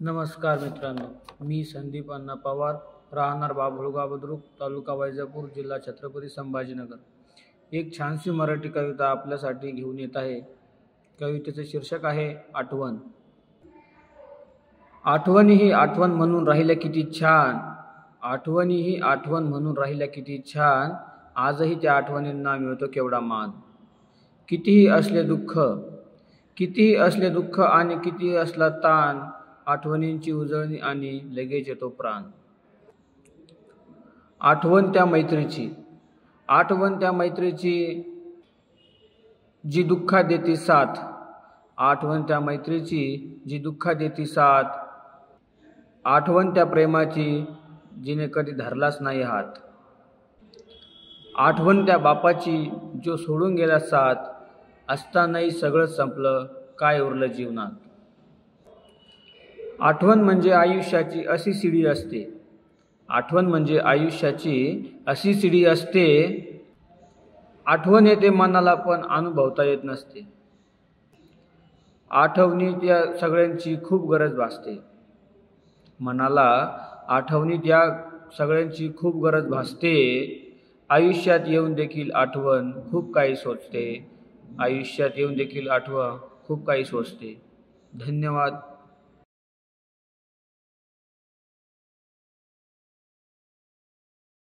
नमस्कार मित्रांनो, मी संदीप अण्णा पवार, राहणार बाभुळगाव बुद्रुक, तालुका वैजापूर, जिल्हा छत्रपती संभाजीनगर. एक छानशी मराठी कविता आपल्यासाठी घेऊन येत आहे. कवितेचे शीर्षक आहे आठवण. आठवणी ही आठवण म्हणून राहिल्या किती छान, आठवणी ही आठवण म्हणून राहिल्या किती छान, आजही त्या आठवणींना मिळतो केवढा मान. कितीही असले दुःख आणि कितीही असला ताण, आठवणींची उजळणी आणि लगेच येतो प्राण. आठवण त्या मैत्रीची जी दुःखात देती साथ, आठवण त्या मैत्रीची जी दुःखात देती साथ, आठवण त्या प्रेमाची जिने कधी धरलाच नाही हात, आठवण त्या बापाची जो सोडून गेला साथ, असतानाही सगळं संपलं काय उरलं जीवनात. आठवण म्हणजे आयुष्याची अशी शिडी असते, आठवण म्हणजे आयुष्याची अशी शिडी असते, आठवण येते मनाला पण अनुभवता येत नसते. आठवणी त्या सगळ्यांची खूप गरज भासते, मनाला आठवणी त्या सगळ्यांची खूप गरज भासते. आयुष्यात येऊन देखील आठवण खूप काही सोचते, आयुष्यात येऊन देखील आठवण खूप काही सोचते. धन्यवाद.